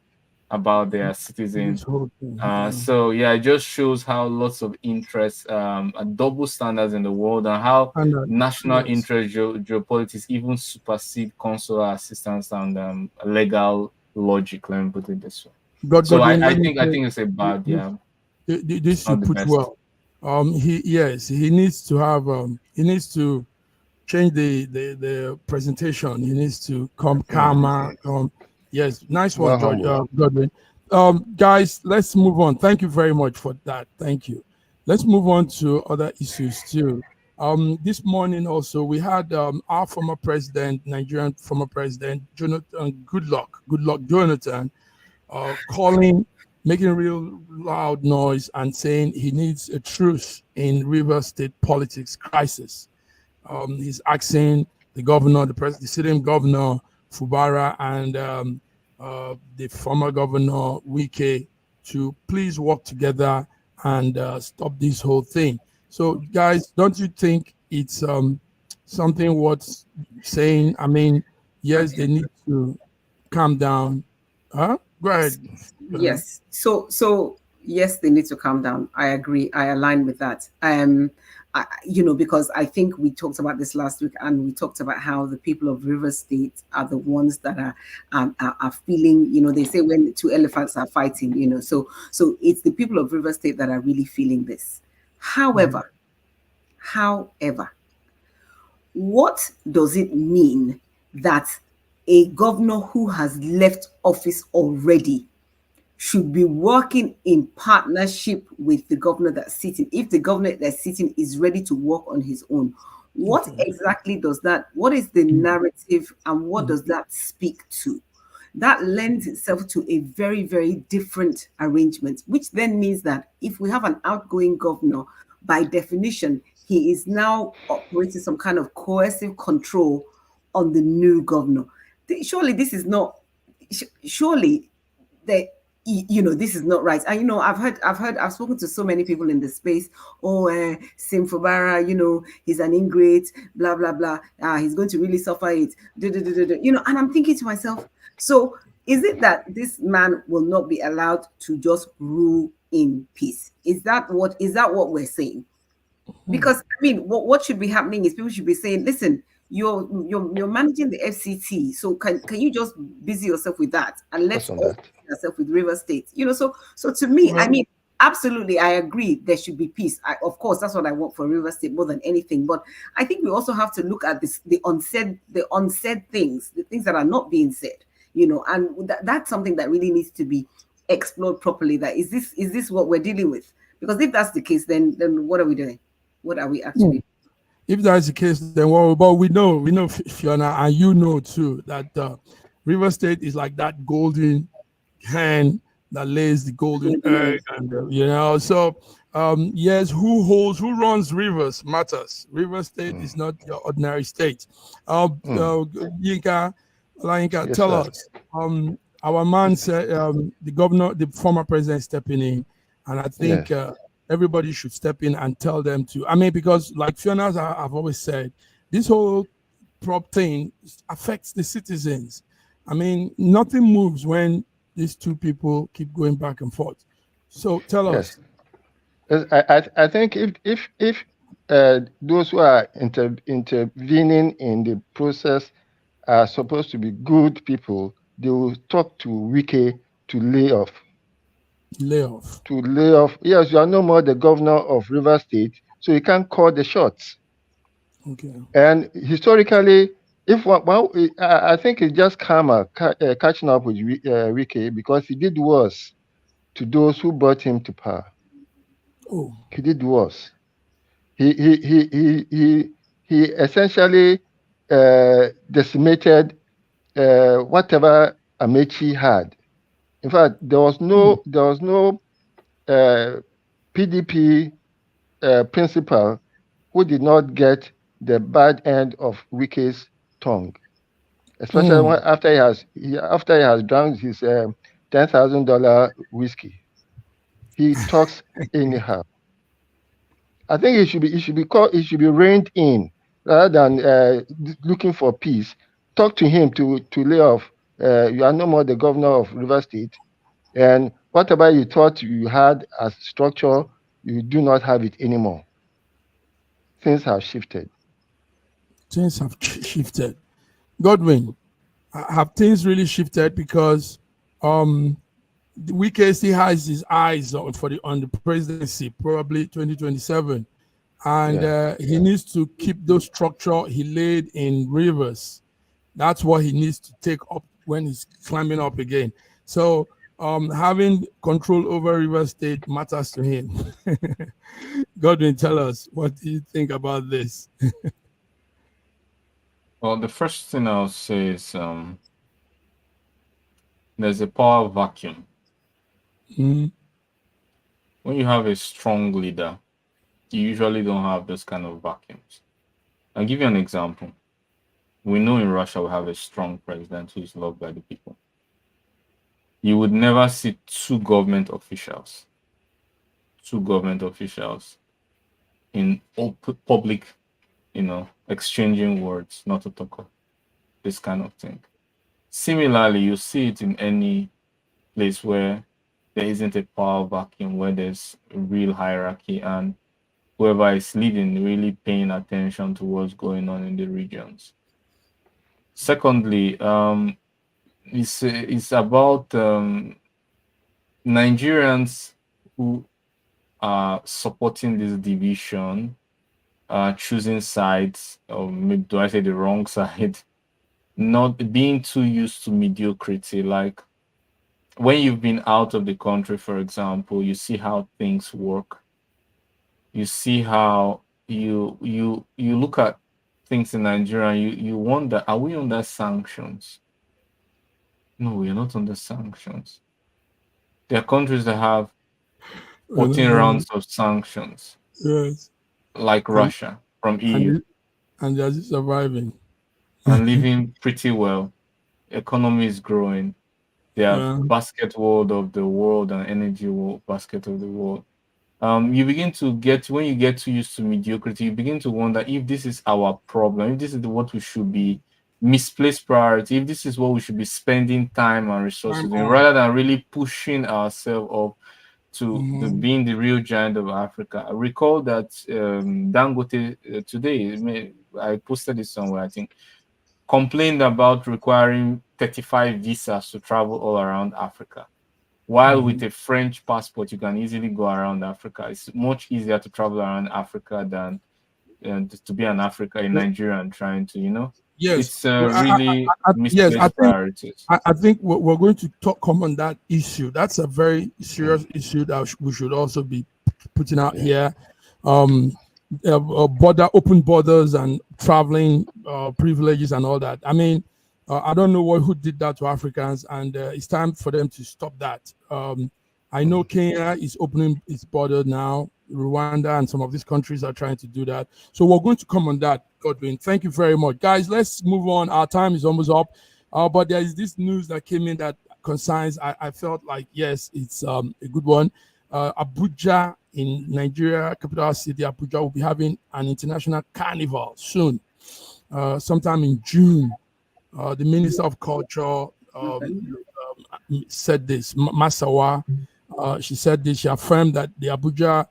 Speaker 9: about their citizens. So yeah, it just shows how lots of interests, double standards in the world, and how national interest geopolitics even supersede consular assistance and legal logic. Let me put it this way. I think it's a bad,
Speaker 3: This you put well. He needs to have he needs to change the presentation. He needs to come calmer. Yes, nice one, George, Godwin. Guys, let's move on. Thank you very much for that. Thank you. Let's move on to other issues too. This morning also we had our former president, Nigerian former president, Jonathan Goodluck Jonathan, making a real loud noise and saying he needs a truce in Rivers State politics crisis. He's asking the governor, the sitting governor Fubara, and the former governor Wike to please work together and stop this whole thing. So, guys, don't you think it's something worth saying? I mean, yes, they need to calm down. Huh? Go ahead.
Speaker 5: Yes. So yes, they need to calm down. I agree. I align with that. Because I think we talked about this last week, and we talked about how the people of Rivers State are the ones that are feeling. They say when two elephants are fighting. So it's the people of Rivers State that are really feeling this. However, what does it mean that a governor who has left office already should be working in partnership with the governor that's sitting? If the governor that's sitting is ready to work on his own, what exactly does that, what is the narrative, and what does that speak to? That lends itself to a very, very different arrangement, which then means that if we have an outgoing governor, by definition, he is now operating some kind of coercive control on the new governor. Surely this is not, surely this is not right. And I've spoken to so many people in the space. Sim Fubara, he's an ingrate, blah blah blah. He's going to really suffer it. And I'm thinking to myself, so is it that this man will not be allowed to just rule in peace? Is that what we're saying? Because what should be happening is people should be saying, listen, you're managing the FCT, so can you just busy yourself with that, and let's all busy yourself with River State? So to me, absolutely, I agree there should be peace. Of course, that's what I want for River State more than anything. But I think we also have to look at the unsaid things, the things that are not being said. And that's something that really needs to be explored properly. That is this what we're dealing with? Because if that's the case, then what are we doing? What are we actually doing?
Speaker 3: If that's the case, then but we know, Fiona, and you know too, that River State is like that golden hen that lays the golden egg, and So yes, who runs Rivers matters. River State is not your ordinary state. Yinka, tell us. Our man said the governor, the former president, stepping in, and I think. Everybody should step in and tell them to. Because like Fiona, I've always said, this whole prop thing affects the citizens. Nothing moves when these two people keep going back and forth. So tell us.
Speaker 4: I think if those who are intervening in the process are supposed to be good people, they will talk to Wike to lay off. To lay off. Yes, you are no more the governor of River State, so you can't call the shots.
Speaker 3: Okay.
Speaker 4: And historically, I think it's just karma catching up with Wike, because he did worse to those who brought him to power.
Speaker 3: Oh.
Speaker 4: He did worse. He essentially decimated whatever Amechi had. In fact, there was no PDP principal who did not get the bad end of Wike's tongue, especially after he has drunk his $10,000 whiskey. He talks anyhow. I think it should be reined in rather than looking for peace. talk to him to lay off. You are no more the governor of River State, and whatever you thought you had as structure, you do not have it anymore. Things have shifted.
Speaker 3: Things have shifted. Godwin, have things really shifted? Because the Wike still has his eyes on the presidency, probably 2027, and he needs to keep those structure he laid in Rivers. That's what he needs to take up when he's climbing up again. So having control over River State matters to him. Godwin, tell us, what do you think about this?
Speaker 9: Well, the first thing I'll say is there's a power vacuum.
Speaker 3: Mm.
Speaker 9: When you have a strong leader, you usually don't have those kind of vacuums. I'll give you an example. We know in Russia we have a strong president who is loved by the people. You would never see two government officials in public, exchanging words, not to talk of this kind of thing. Similarly, you see it in any place where there isn't a power vacuum, where there's a real hierarchy and whoever is leading really paying attention to what's going on in the regions. Secondly, it's about Nigerians who are supporting this division, choosing sides, or maybe do I say the wrong side, not being too used to mediocrity. Like when you've been out of the country, for example, you see how things work. You see how you look at things in Nigeria and you wonder, are we under sanctions? No, we are not under sanctions. There are countries that have 14 rounds of sanctions.
Speaker 3: Yes.
Speaker 9: Like Russia from EU.
Speaker 3: And they're surviving.
Speaker 9: And living pretty well. Economy is growing. They are basket world of the world and energy world, basket of the world. You begin to when you get too used to mediocrity, you begin to wonder if this is our problem, if this is what we should be misplaced priority, if this is what we should be spending time and resources in, rather than really pushing ourselves up to being the real giant of Africa. I recall that Dangote today, I posted it somewhere, I think, complained about requiring 35 visas to travel all around Africa. While with a French passport, you can easily go around Africa. It's much easier to travel around Africa than to be an Africa in Nigeria and trying to,
Speaker 3: Yes,
Speaker 9: it's really misplaced priorities.
Speaker 3: I think we're going to come on that issue. That's a very serious issue that we should also be putting out here. Open borders and traveling privileges and all that. I mean, I don't know who did that to Africans, and it's time for them to stop that. I know Kenya is opening its border now. Rwanda and some of these countries are trying to do that. So we're going to come on that, Godwin. Thank you very much. Guys, let's move on. Our time is almost up. But there is this news that came in that concerns, I felt like, yes, it's a good one. Abuja in Nigeria, capital city Abuja, will be having an international carnival soon, sometime in June. The Minister of Culture said this, Masawa. She said this, she affirmed that the Abuja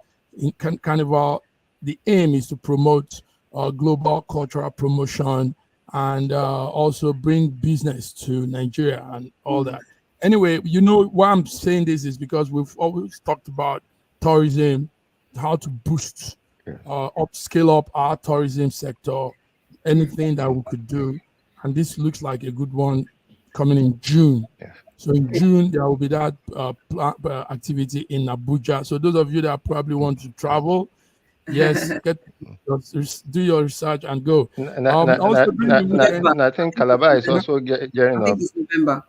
Speaker 3: Carnival, the aim is to promote global cultural promotion and also bring business to Nigeria and all that. Anyway, why I'm saying this is because we've always talked about tourism, how to boost, scale up our tourism sector, anything that we could do. And this looks like a good one coming in June. Yeah. So in June, there will be that activity in Abuja. So those of you that probably want to travel, yes, do your research and go.
Speaker 4: And I think Calabar is also gearing up.
Speaker 5: I think it's November.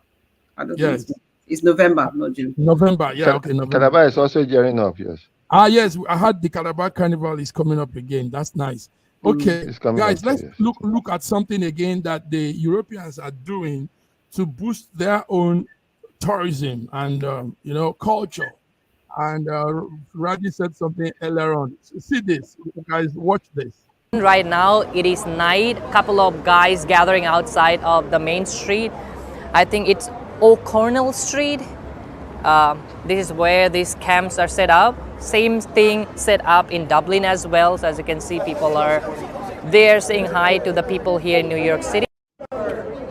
Speaker 5: I don't think it's November, not June.
Speaker 3: November, yeah, okay, November.
Speaker 4: Calabar is also gearing up, yes.
Speaker 3: Yes, I heard the Calabar Carnival is coming up again. That's nice. Okay, guys, let's look at something again that the Europeans are doing to boost their own tourism and culture. And Raji said something earlier on. See this, guys. Watch this.
Speaker 11: Right now it is night, a couple of guys gathering outside of the main street. I think it's O'Connell Street. This is where these camps are set up. Same thing set up in Dublin as well. So as you can see, people are there saying hi to the people here in New York City.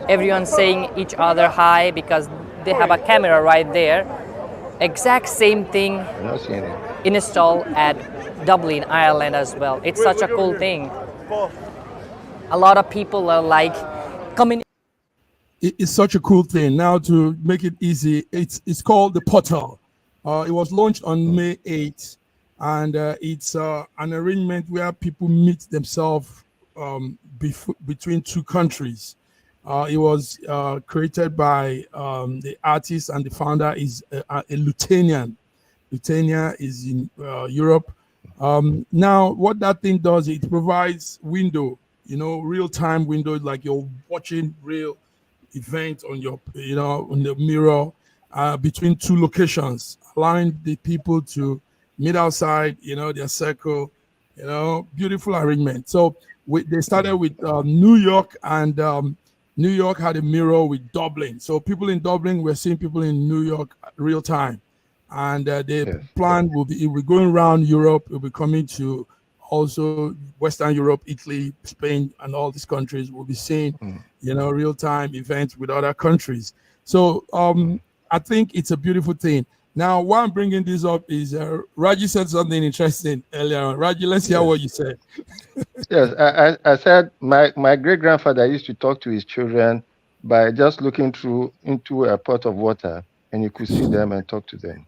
Speaker 11: Everyone's saying each other hi because they have a camera right there. Exact same thing installed at Dublin, Ireland as well. It's such a cool thing. A lot of people are like coming.
Speaker 3: It's such a cool thing. Now, to make it easy, it's called the portal. It was launched on May 8th, and it's an arrangement where people meet themselves between two countries. It was created by the artist, and the founder is a Lithuanian. Lithuania is in Europe. Now, what that thing does, it provides window, real-time window, like you're watching real event on your, on the mirror between two locations, allowing the people to meet outside, their circle, beautiful arrangement. So they started with New York, and New York had a mirror with Dublin. So people in Dublin were seeing people in New York real time. And the plan will be, we're going around Europe, we'll be coming to also Western Europe, Italy, Spain, and all these countries. Will be seeing, real-time events with other countries. So I think it's a beautiful thing. Now, why I'm bringing this up is Raji said something interesting earlier on. Raji, let's hear what you said.
Speaker 4: Yes, I said my great-grandfather used to talk to his children by just looking into a pot of water, and you could see them and talk to them.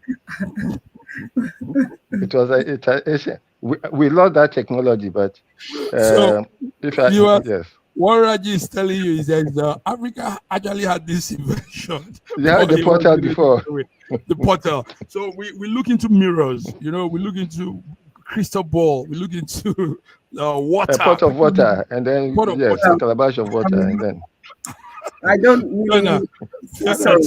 Speaker 4: It was we love that technology, but
Speaker 3: what Raji is telling you is that Africa actually had this invention.
Speaker 4: Yeah, the portal before.
Speaker 3: The portal. So we look into mirrors, we look into crystal ball, we look into water.
Speaker 4: A pot of water, and then a calabash of water, and then.
Speaker 5: I don't really. Sorry,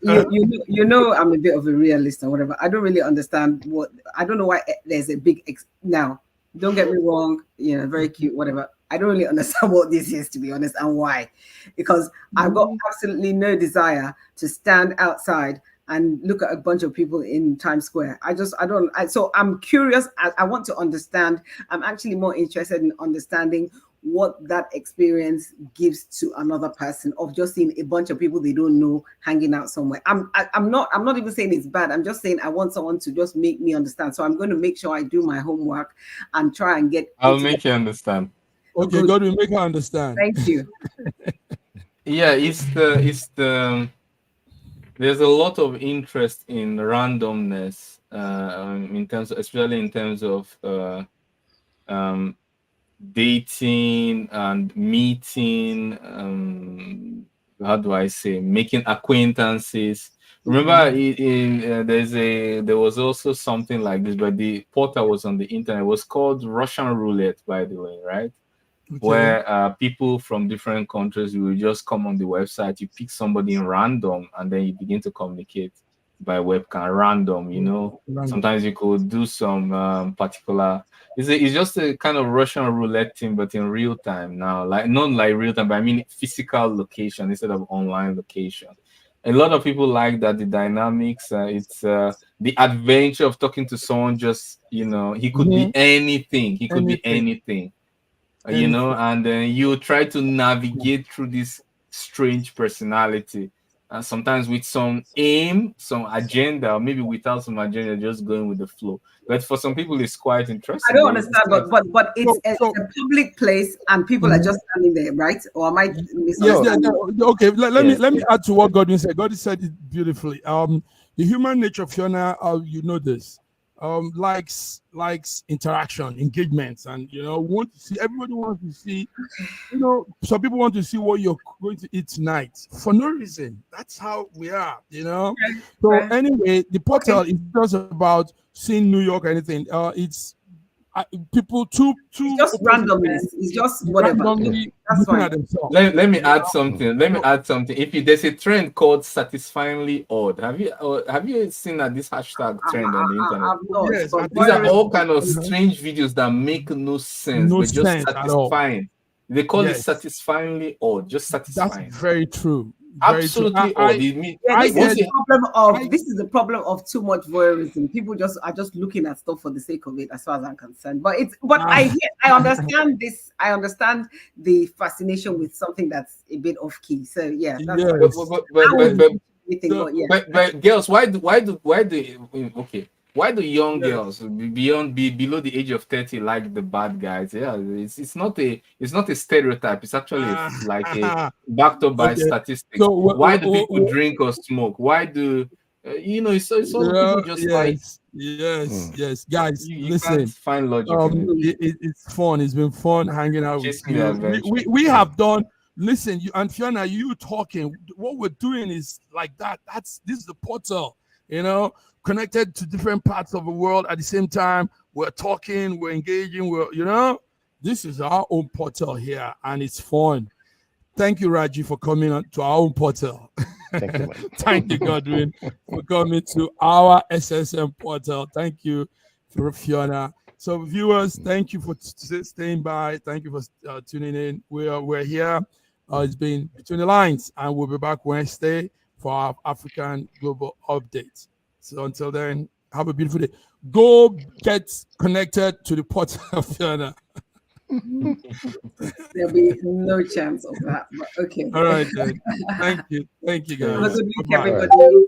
Speaker 5: I'm a bit of a realist or whatever. I don't really understand I don't know why there's a big now. Don't get me wrong, very cute, whatever. I don't really understand what this is, to be honest, and why. Because I've got absolutely no desire to stand outside and look at a bunch of people in Times Square. So I'm curious. I want to understand. I'm actually more interested in understanding what that experience gives to another person of just seeing a bunch of people they don't know hanging out somewhere. I'm not even saying it's bad. I'm just saying I want someone to just make me understand. So I'm going to make sure I do my homework and try and get.
Speaker 9: I'll make you understand.
Speaker 3: Okay, God will make her understand.
Speaker 5: Thank you.
Speaker 9: Yeah, it's the there's a lot of interest in randomness especially in terms of dating and meeting, how do I say, making acquaintances. Remember, there was also something like this, but the portal was on the internet. It was called Russian roulette, by the way, right? Okay. Where people from different countries will just come on the website, you pick somebody in random, and then you begin to communicate by webcam, random, Random. Sometimes you could do some particular. It's just a kind of Russian roulette thing, but in real time now, not like real time, but I mean physical location instead of online location. A lot of people like that, the dynamics. It's the adventure of talking to someone. Just he could be anything. He could be anything. And then you try to navigate through this strange personality. Sometimes with some aim, some agenda, or maybe without some agenda, just going with the flow. But for some people, it's quite interesting.
Speaker 5: I don't understand, but it's a public place and people are just standing there, right? Or am I misunderstanding?
Speaker 3: Okay, let me add to what Godwin said. Godwin said it beautifully. The human nature, Fiona, you know this, likes interaction, engagements, and want to see. Everybody wants to see. Some people want to see what you're going to eat tonight for no reason. That's how we are. So anyway, the portal is just about seeing New York or anything. It's people too
Speaker 5: it's just randomness. It's just whatever.
Speaker 3: randomly
Speaker 5: That's
Speaker 3: looking
Speaker 5: fine.
Speaker 3: at themselves.
Speaker 9: Let me add something. Let me add something. There's a trend called satisfyingly odd. Have you seen that this hashtag trend on the internet?
Speaker 5: I've not,
Speaker 3: Yes,
Speaker 5: but
Speaker 9: These are all kind of
Speaker 3: Uh-huh.
Speaker 9: strange videos that make no sense,
Speaker 3: No
Speaker 9: but just
Speaker 3: sense at all.
Speaker 9: satisfying. They call it
Speaker 3: Yes.
Speaker 9: satisfyingly odd, just
Speaker 3: That's
Speaker 9: satisfying.
Speaker 3: very true. Very true.
Speaker 9: Absolutely odd. It mean-
Speaker 5: Yeah,
Speaker 3: I
Speaker 5: this
Speaker 3: get
Speaker 5: is the problem of this is the problem of too much voyeurism. People are just looking at stuff for the sake of it, as far as I'm concerned. But I understand this. I understand the fascination with something that's a bit off key. So yeah, that's
Speaker 3: Yes.
Speaker 9: but girls, why do young girls below the age of 30 like the bad guys? Yeah, it's not a stereotype. It's actually like a backed up by statistics.
Speaker 3: So,
Speaker 9: why do people drink or smoke? Why do it's all people just like
Speaker 3: yes, guys.
Speaker 9: you
Speaker 3: Listen,
Speaker 9: can't find logic in it.
Speaker 3: it's fun. It's been fun hanging out with
Speaker 9: Chasing the
Speaker 3: you.
Speaker 9: adventure.
Speaker 3: We have done. Listen, you and Fiona, you talking. What we're doing is like that. This is the portal. Connected to different parts of the world at the same time. We're talking. We're engaging. This is our own portal here, and it's fun. Thank you, Raji, for coming on to our own portal.
Speaker 4: Thank you,
Speaker 3: Thank you, Godwin, for coming to our SSM portal. Thank you, Fiona. So, viewers, thank you for staying by. Thank you for tuning in. We're here. It's been Between the Lines, and we'll be back Wednesday for our African Global Update. So until then, have a beautiful day. Go get connected to the portal, Fiona.
Speaker 5: There'll be no chance of that. But okay.
Speaker 3: All right, then. Thank you. Thank you, guys.
Speaker 5: Have a good week,
Speaker 3: Bye-bye.
Speaker 5: everybody.